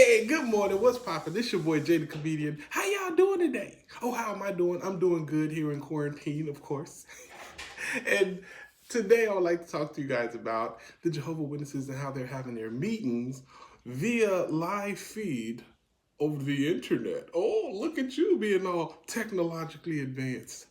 Hey, good morning. What's poppin'? This your boy Jay the Comedian. How y'all doing today? Oh, how am I doing? I'm doing good here in quarantine, of course. And today I would like to talk to you guys about the Jehovah Witnesses and how they're having their meetings via live feed over the internet. Oh, look at you being all technologically advanced.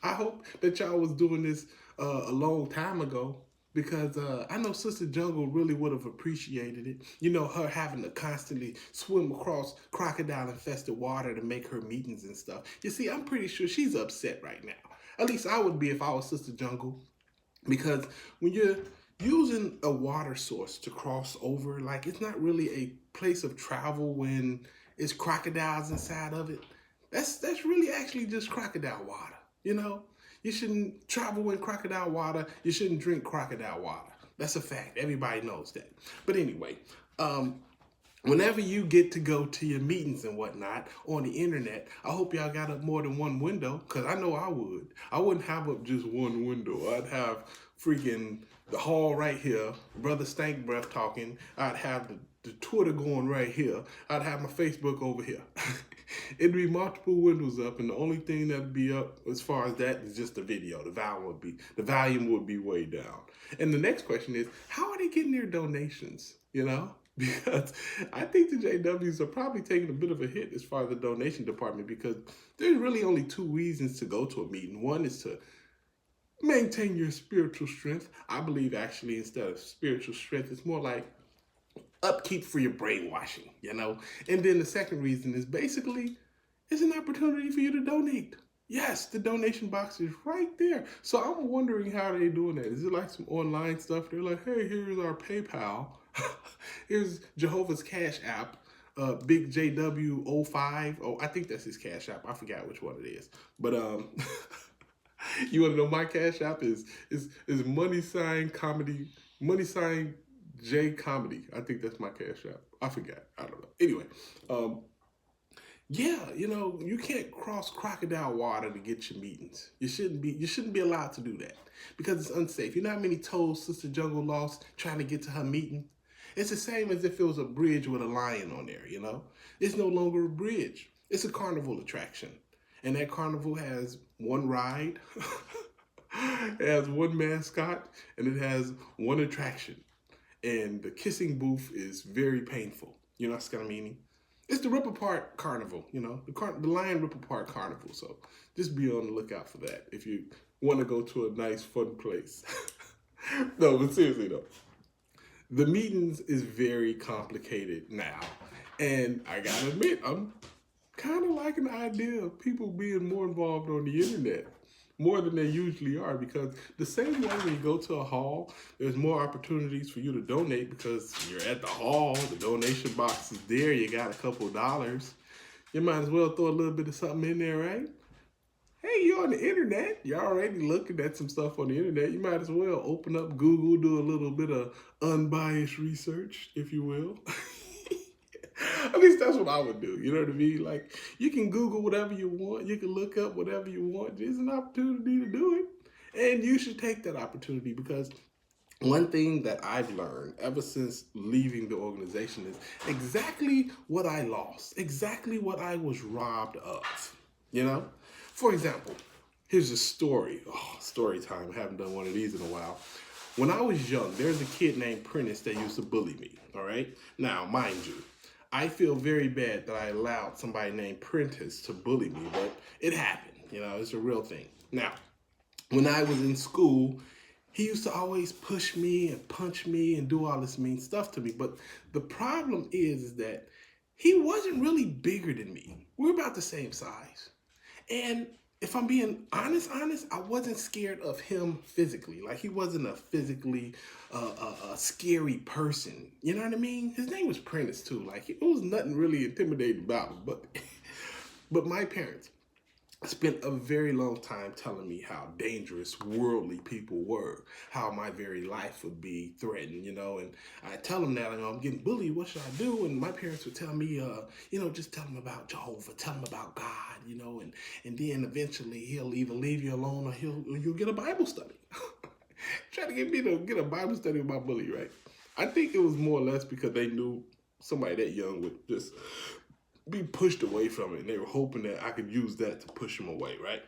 I hope that y'all was doing this a long time ago because I know Sister Jungle really would have appreciated it. You know, her having to constantly swim across crocodile infested water to make her meetings and stuff. You see, I'm pretty sure she's upset right now. At least I would be if I was Sister Jungle. Because when you're using a water source to cross over, like it's not really a place of travel when it's crocodiles inside of it. That's really actually just crocodile water. You know, you shouldn't travel in crocodile water. You shouldn't drink crocodile water. That's a fact. Everybody knows that. But anyway, um, whenever you get to go to your meetings and whatnot on the internet, I hope y'all got up more than one window, because I know I would. I wouldn't have up just one window. I'd have freaking the hall right here, Brother Stank Breath talking. I'd have the Twitter going right here. I'd have my Facebook over here. It'd be multiple windows up, and the only thing that'd be up as far as that is just the video. The volume would be way down. And the next question is, how are they getting their donations? You know? Because I think the JWs are probably taking a bit of a hit as far as the donation department, because there's really only two reasons to go to a meeting. One is to maintain your spiritual strength. I believe actually instead of spiritual strength, it's more like upkeep for your brainwashing, you know? And then the second reason is basically it's an opportunity for you to donate. Yes, the donation box is right there. So I'm wondering how they're doing that. Is it like some online stuff? They're like, hey, here's our PayPal. Here's Jehovah's Cash App. Big JW05. Oh, I think that's his Cash App. I forgot which one it is. But you want to know my Cash App is money sign comedy, money sign J comedy. I think that's my Cash App. I forgot. I don't know. Anyway, um, yeah, you know, you can't cross crocodile water to get your meetings. You shouldn't be allowed to do that because it's unsafe. You know how many toes Sister Jungle lost trying to get to her meeting? It's the same as if it was a bridge with a lion on there, you know? It's no longer a bridge. It's a carnival attraction. And that carnival has one ride, it has one mascot, and it has one attraction. And the kissing booth is very painful. You know, that's kind of meaning. It's the Rip Apart Carnival, you know, the Lion Rip Apart Carnival. So just be on the lookout for that if you want to go to a nice, fun place. No, but seriously though, the meetings is very complicated now. And I gotta admit, I'm kind of liking the idea of people being more involved on the internet more than they usually are, because the same way when you go to a hall, there's more opportunities for you to donate because you're at the hall, the donation box is there, you got a couple of dollars. You might as well throw a little bit of something in there, right? Hey, you're on the internet. You're already looking at some stuff on the internet. You might as well open up Google, do a little bit of unbiased research, if you will. At least that's what I would do. You know what I mean? Like, you can Google whatever you want. You can look up whatever you want. There's an opportunity to do it. And you should take that opportunity, because one thing that I've learned ever since leaving the organization is exactly what I lost, exactly what I was robbed of. You know? For example, here's a story. Oh, story time. I haven't done one of these in a while. When I was young, there's a kid named Prentice that used to bully me. All right? Now, mind you, I feel very bad that I allowed somebody named Prentice to bully me, but it happened. You know, it's a real thing. Now, when I was in school, he used to always push me and punch me and do all this mean stuff to me. But the problem is that he wasn't really bigger than me. We're about the same size. And if I'm being honest, I wasn't scared of him physically. Like, he wasn't a physically scary person. You know what I mean? His name was Prentice too. Like, it was nothing really intimidating about him. But, but my parents spent a very long time telling me how dangerous worldly people were, how my very life would be threatened, you know. And I tell them that, you know, I'm getting bullied, what should I do? And my parents would tell me, you know, just tell them about Jehovah, tell them about God, you know, and then eventually he'll either leave you alone or you'll get a Bible study. Try to get me to get a Bible study with my bully, right? I think it was more or less because they knew somebody that young would just be pushed away from it, and they were hoping that I could use that to push them away, right?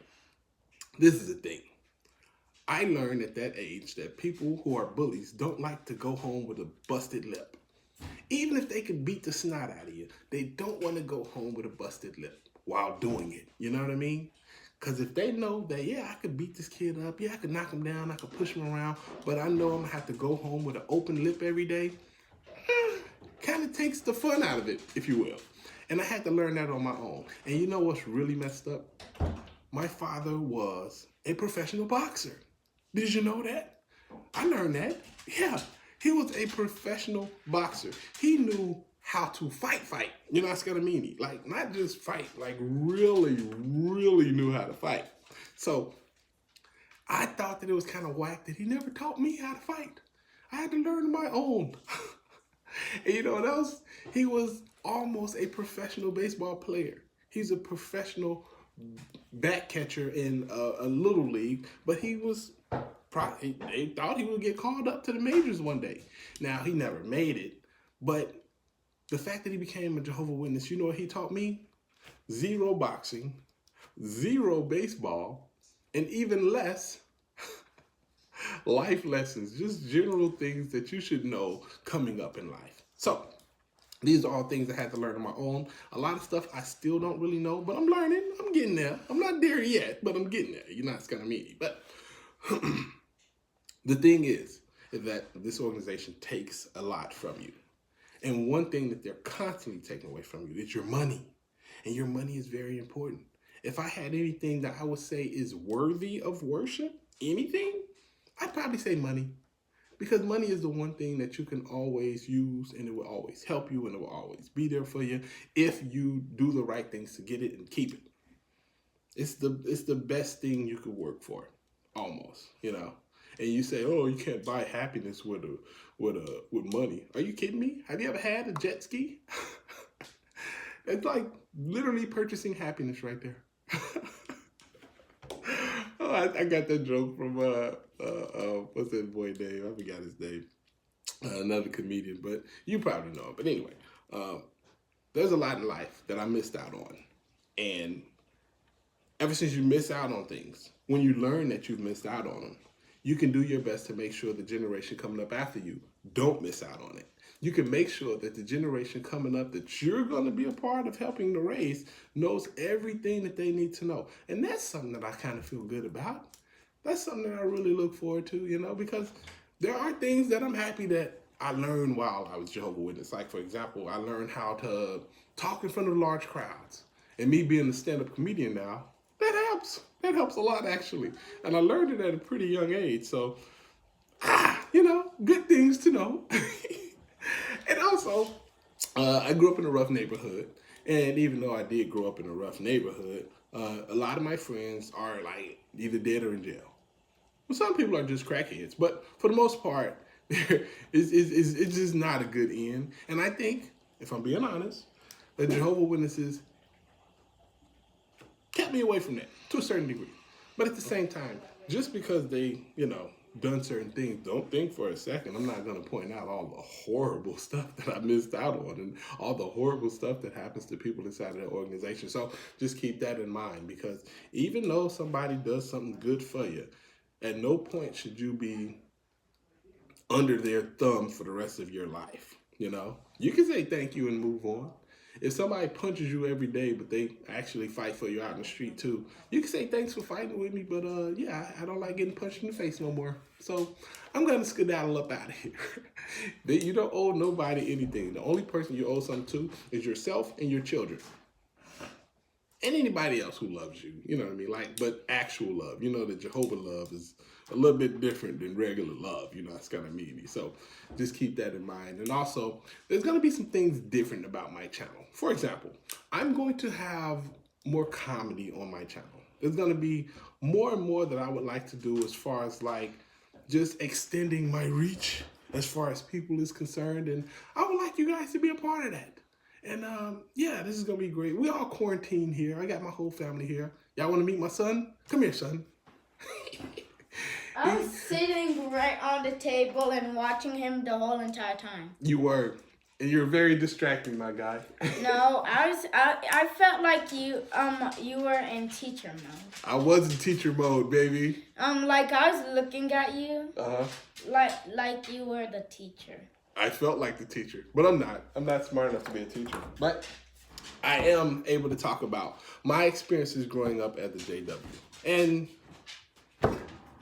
This is the thing. I learned at that age that people who are bullies don't like to go home with a busted lip. Even if they can beat the snot out of you, they don't want to go home with a busted lip while doing it. You know what I mean? Because if they know that, yeah, I could beat this kid up, yeah, I could knock him down, I could push him around, but I know I'm going to have to go home with an open lip every day, kind of takes the fun out of it, if you will. And I had to learn that on my own. And you know what's really messed up? My father was a professional boxer. Did you know that? I learned that. Yeah, he was a professional boxer. He knew how to fight. You know, that's what I mean. Like, not just fight, like really knew how to fight. So I thought that it was kind of whack that he never taught me how to fight. I had to learn on my own. And you know, he was almost a professional baseball player. He's a professional back catcher in a little league, but he was they thought he would get called up to the majors one day. Now, he never made it, but the fact that he became a Jehovah Witness, you know what he taught me? 0 boxing, 0 baseball, and even less life lessons, just general things that you should know coming up in life. So these are all things I had to learn on my own. A lot of stuff I still don't really know, but I'm learning. I'm getting there. I'm not there yet, but I'm getting there. You know, it's kind of meaty. But the thing is that this organization takes a lot from you. And one thing that they're constantly taking away from you is your money. And your money is very important. If I had anything that I would say is worthy of worship, anything, I'd probably say money. Because money is the one thing that you can always use, and it will always help you, and it will always be there for you if you do the right things to get it and keep it. It's the best thing you could work for, almost, you know. And you say, oh, you can't buy happiness with money. Are you kidding me? Have you ever had a jet ski? It's like literally purchasing happiness right there. Oh, I got that joke from what's that boy name? I forgot his name. Another comedian, but you probably know him. But anyway, there's a lot in life that I missed out on, and ever since you miss out on things, when you learn that you've missed out on them, you can do your best to make sure the generation coming up after you don't miss out on it. You can make sure that the generation coming up that you're going to be a part of helping to raise knows everything that they need to know. And that's something that I kind of feel good about. That's something that I really look forward to, you know, because there are things that I'm happy that I learned while I was Jehovah's Witness. Like, for example, I learned how to talk in front of large crowds. And me being a stand-up comedian now, that helps. That helps a lot, actually. And I learned it at a pretty young age. So, you know, good things to know. And also, I grew up in a rough neighborhood. And even though I did grow up in a rough neighborhood, a lot of my friends are like either dead or in jail. Well, some people are just crackheads. But for the most part, it's just not a good end. And I think, if I'm being honest, that Jehovah's Witnesses kept me away from that to a certain degree. But at the same time, just because they, you know, done certain things, don't think for a second I'm not going to point out all the horrible stuff that I missed out on and all the horrible stuff that happens to people inside of that organization. So just keep that in mind, because even though somebody does something good for you, at no point should you be under their thumb for the rest of your life. You know, you can say thank you and move on. If somebody punches you every day, but they actually fight for you out in the street too, you can say thanks for fighting with me, but yeah, I don't like getting punched in the face no more. So I'm gonna skedaddle up out of here. You don't owe nobody anything. The only person you owe something to is yourself and your children. And anybody else who loves you, you know what I mean? Like, but actual love. You know that Jehovah love is a little bit different than regular love. You know, it's kind of meaty. So just keep that in mind. And also, there's going to be some things different about my channel. For example, I'm going to have more comedy on my channel. There's going to be more and more that I would like to do as far as like just extending my reach as far as people is concerned. And I would like you guys to be a part of that. And yeah, this is going to be great. We all quarantined here. I got my whole family here. Y'all want to meet my son? Come here, son. I was sitting right on the table and watching him the whole entire time. You were. And you're very distracting, my guy. No, I felt like you were in teacher mode. I was in teacher mode, baby. Like I was looking at you. Uh-huh. Like you were the teacher. I felt like the teacher, but I'm not. I'm not smart enough to be a teacher. But I am able to talk about my experiences growing up at the JW. And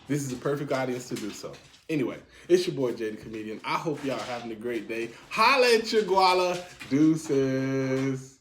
this is a perfect audience to do so. Anyway, it's your boy Jay the Comedian. I hope y'all having a great day. Holla at your guala. Deuces.